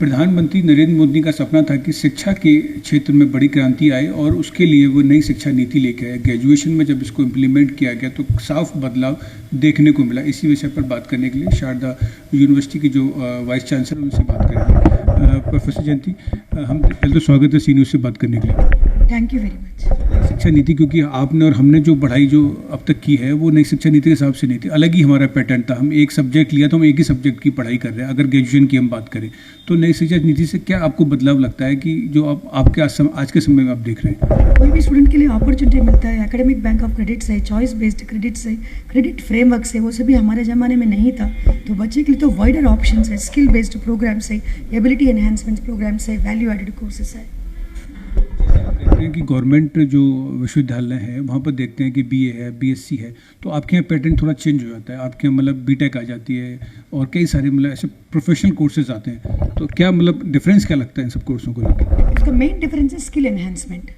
प्रधानमंत्री नरेंद्र मोदी का सपना था कि शिक्षा के क्षेत्र में बड़ी क्रांति आए और उसके लिए वो नई शिक्षा नीति लेके आए। ग्रेजुएशन में जब इसको इम्प्लीमेंट किया गया तो साफ बदलाव देखने को मिला। इसी विषय पर बात करने के लिए शारदा यूनिवर्सिटी की जो वाइस चांसलर उनसे बात करेंगे। प्रोफेसर जयंती, हम पहले तो स्वागत है सी न्यूज़ से बात करने के लिए। Thank you very much. शिक्षा नीति, क्योंकि आपने और हमने जो पढ़ाई जो अब तक की है वो नई शिक्षा नीति के हिसाब से नहीं थी, अलग ही हमारा पैटर्न था। हम एक सब्जेक्ट लिया तो हम एक ही सब्जेक्ट की पढ़ाई कर रहे हैं। अगर ग्रेजुएशन की हम बात करें तो नई शिक्षा नीति से क्या आपको बदलाव लगता है कि जो आपके आज के समय में आप देख रहे हैं? कोई भी स्टूडेंट के लिए अपॉर्चुनिटी मिलता है, एकेडमिक बैंक ऑफ क्रेडिट्स है, चॉइस बेस्ड क्रेडिट्स है, क्रेडिट फ्रेमवर्क है, वो सभी हमारे ज़माने में नहीं था। तो बच्चे के लिए तो वाइडर ऑप्शंस है, स्किल बेस्ड प्रोग्राम्स है, एबिलिटी एनहांसमेंट प्रोग्राम्स है, वैल्यू एडेड कोर्सेज है। देखते हैं कि गवर्नमेंट जो विश्वविद्यालय है वहाँ पर देखते हैं कि बीए है, बीएससी है, तो आपके यहाँ पैटर्न थोड़ा चेंज हो जाता है। आपके यहाँ मतलब बीटेक आ जाती है और कई सारे मतलब ऐसे प्रोफेशनल कोर्सेज आते हैं। तो क्या मतलब डिफरेंस क्या लगता है इन सब कोर्सों को लेकर? इसका मेन डिफरेंस है स्किल एनहांसमेंट।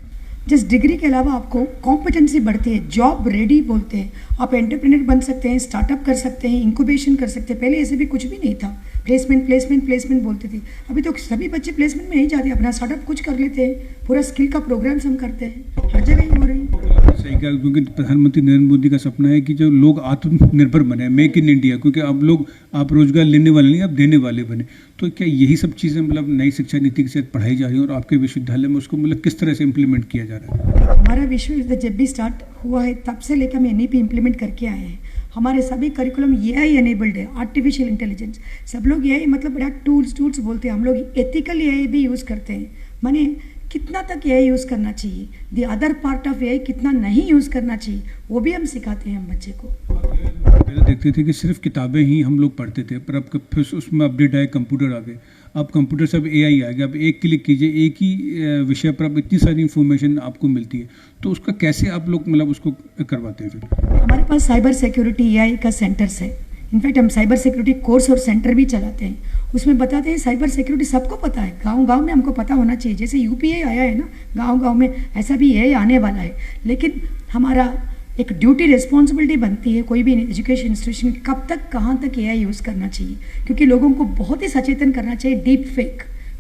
जिस डिग्री के अलावा आपको कॉम्पिटेंसी बढ़ती है, जॉब रेडी बोलते हैं, आप एंटरप्रेन्योर बन सकते हैं, स्टार्टअप कर सकते हैं, इंक्यूबेशन कर सकते हैं। पहले ऐसे भी कुछ भी नहीं था, प्लेसमेंट बोलते थे। अभी तो सभी बच्चे प्लेसमेंट में नहीं जाते, अपना स्टार्टअप कुछ कर लेते हैं, पूरा स्किल का प्रोग्राम्स हम करते हैं, हर जगह ही हो रही है। सही कहा, क्योंकि प्रधानमंत्री नरेंद्र मोदी का सपना है कि जो लोग आत्मनिर्भर बने, मेक इन इंडिया, क्योंकि आप रोजगार लेने वाले नहीं, आप देने वाले बने। तो क्या यही सब चीज़ें मतलब नई शिक्षा नीति के साथ पढ़ाई जा रही है और आपके विश्वविद्यालय में उसको मतलब किस तरह से इम्प्लीमेंट किया जा रहा है? हमारा विश्वविद्यालय जब भी स्टार्ट हुआ है तब से लेकर हम एनईपी इम्प्लीमेंट करके आए हैं। हमारे सभी करिकुलम एआई एनेबल्ड है, आर्टिफिशियल इंटेलिजेंस। सब लोग एआई मतलब बड़ा टूल्स बोलते हैं, हम लोग एथिकल एआई भी यूज़ करते हैं। माने कितना तक एआई यूज़ करना चाहिए, the other part of AI कितना नहीं यूज़ करना चाहिए, वो भी हम सिखाते हैं हम बच्चे को। पहले देखते थे कि सिर्फ किताबें ही हम लोग पढ़ते थे, पर अब फिर उसमें अपडेट आए, कंप्यूटर आ गए। अब कंप्यूटर से अब एआई आ गया। अब एक क्लिक कीजिए, एक ही विषय पर अब इतनी सारी इन्फॉर्मेशन आपको मिलती है। तो उसका कैसे आप लोग मतलब उसको करवाते हैं फिर? हमारे पास साइबर सिक्योरिटी एआई का सेंटर्स है। इनफैक्ट हम साइबर सिक्योरिटी कोर्स और सेंटर भी चलाते हैं। उसमें बताते हैं साइबर सिक्योरिटी सबको पता है, गांव में हमको पता होना चाहिए। जैसे यूपीआई आया है ना, गांव में ऐसा भी एआई आने वाला है। लेकिन हमारा एक ड्यूटी रिस्पॉन्सिबिलिटी बनती है कोई भी एजुकेशन इंस्टीट्यूशन की, कब तक कहाँ तक एआई यूज़ करना चाहिए, क्योंकि लोगों को बहुत ही सचेतन करना चाहिए। Deep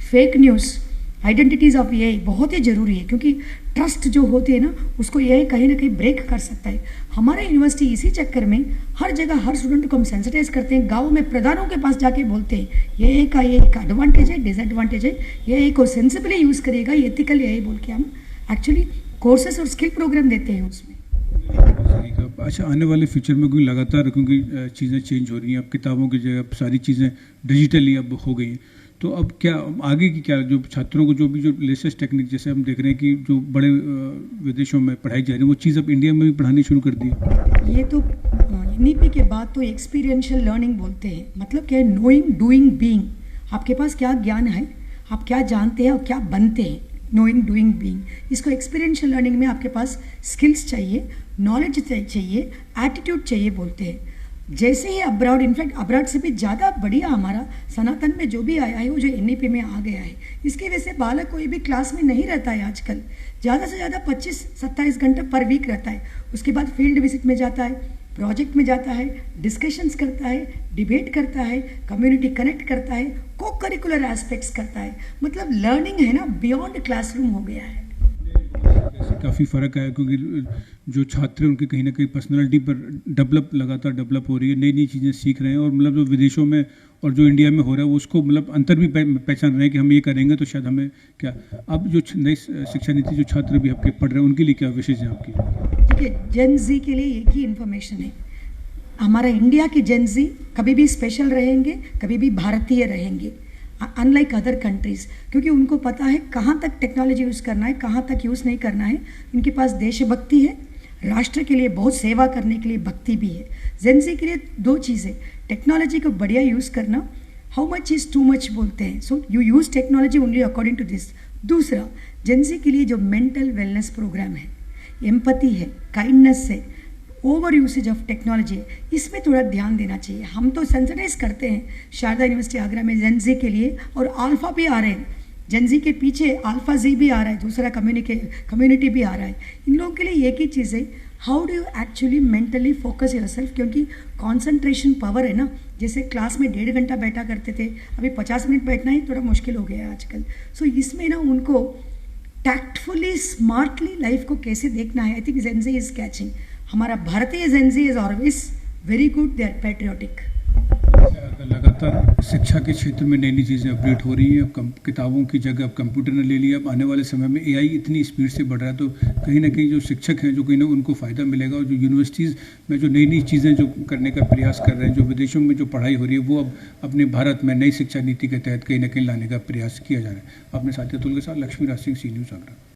fake news, identities of AI बहुत ही ज़रूरी है, क्योंकि ट्रस्ट जो होती है ना उसको एआई कहीं ना कहीं ब्रेक कर सकता है। हमारा यूनिवर्सिटी इसी चक्कर में हर जगह हर स्टूडेंट को हम सेंसिटाइज करते हैं। गाँव में प्रधानों के पास जाके बोलते हैं ये एक एडवांटेज है, डिसएडवांटेज है, ये को सेंसिबली यूज़ करेगा, ये एथिकल एआई बोल के हम एक्चुअली कोर्सेज और स्किल प्रोग्राम देते हैं उसमें। अच्छा, आने वाले फ्यूचर में कोई लगातार, क्योंकि चीज़ें चेंज हो रही हैं, अब किताबों की जगह अब सारी चीज़ें डिजिटली अब हो गई हैं, तो अब क्या आगे की क्या जो छात्रों को जो लेटेस्ट टेक्निक जैसे हम देख रहे हैं कि जो बड़े विदेशों में पढ़ाई जा रही है वो चीज़ अब इंडिया में भी पढ़ानी शुरू कर दी है? ये तो एनईपी के बाद तो एक्सपीरियंशियल लर्निंग बोलते हैं। मतलब क्या है, नोइंग डूइंग बीइंग। आपके पास क्या ज्ञान है, आप क्या जानते हैं और क्या बनते हैं, नोइंग डूइंग बीइंग। इसको एक्सपीरियंशियल लर्निंग में आपके पास स्किल्स चाहिए, नॉलेज चाहिए, एटीट्यूड चाहिए बोलते हैं। जैसे ही अब्रॉड, इनफैक्ट अब्रॉड से भी ज़्यादा बढ़िया हमारा सनातन में जो भी आया है वो जो एनईपी में आ गया है। इसकी वजह से बालक कोई भी क्लास में नहीं रहता है आजकल, ज़्यादा से ज़्यादा 25-27 घंटे पर वीक रहता है। उसके बाद फील्ड विजिट में जाता है, प्रोजेक्ट में जाता है, डिस्कशंस करता है, डिबेट करता है, कम्युनिटी कनेक्ट करता है, को करिकुलर एस्पेक्ट्स करता है। मतलब लर्निंग है ना बियॉन्ड क्लासरूम हो गया है। काफ़ी फ़र्क आया, क्योंकि जो छात्र हैं उनकी कहीं ना कहीं पर्सनालिटी पर लगातार डेवलप हो रही है, नई नई चीज़ें सीख रहे हैं, और मतलब जो विदेशों में और जो इंडिया में हो रहा है वो उसको मतलब अंतर भी पहचान रहे हैं कि हम ये करेंगे तो शायद हमें क्या। अब जो नई शिक्षा नीति जो छात्र भी आपके पढ़ रहे हैं उनके लिए क्या विशेष है आपकी? देखिए, जेन जी के लिए एक ही इन्फॉर्मेशन है, हमारा इंडिया के जेन जी कभी भी स्पेशल रहेंगे, कभी भी भारतीय रहेंगे, अनलाइक अदर कंट्रीज़। क्योंकि उनको पता है कहाँ तक टेक्नोलॉजी यूज़ करना है, कहाँ तक यूज़ नहीं करना है। इनके पास देशभक्ति है, राष्ट्र के लिए बहुत सेवा करने के लिए भक्ति भी है। जेनजी के लिए दो चीज़ें, टेक्नोलॉजी को बढ़िया यूज़ करना, how much is too much बोलते हैं, so you use technology only according to this. दूसरा, जेनजी के लिए जो मेंटल वेलनेस प्रोग्राम है, एम्पैथी है, काइंडनेस है, ओवर यूसेज ऑफ टेक्नोलॉजी, इसमें थोड़ा ध्यान देना चाहिए। हम तो सेंसिटाइज करते हैं शारदा यूनिवर्सिटी आगरा में जेनजी के लिए, और अल्फा भी आ रहे हैं, जेनजी के पीछे अल्फा जी भी आ रहा है, दूसरा कम्युनिटी भी आ रहा है। इन लोगों के लिए एक ही चीज़ है, how do you actually mentally focus yourself, क्योंकि कॉन्सेंट्रेशन पावर है ना जैसे क्लास में 1.5 घंटा बैठा करते थे, अभी 50 मिनट बैठना ही थोड़ा मुश्किल हो गया है आजकल। सो इसमें ना उनको टैक्टफुली स्मार्टली लाइफ को कैसे देखना है, I think Gen Z is catching. हमारा भारतीय Gen Z is always very good, they are patriotic. लगातार शिक्षा के क्षेत्र में नई नई चीज़ें अपडेट हो रही हैं। अब किताबों की जगह अब कंप्यूटर ने ले लिया। अब आने वाले समय में एआई इतनी स्पीड से बढ़ रहा है, तो कहीं ना कहीं जो शिक्षक हैं जो कहीं ना उनको फ़ायदा मिलेगा, और जो यूनिवर्सिटीज़ में जो नई नई चीज़ें जो करने का प्रयास कर रहे हैं, जो विदेशों में जो पढ़ाई हो रही है, वो अब अपने भारत में नई शिक्षा नीति के तहत कहीं ना कहीं लाने का प्रयास किया जा रहा है। अपने साथी अतुल के साथ लक्ष्मी राज सिंह, सी न्यूज़ आगरा।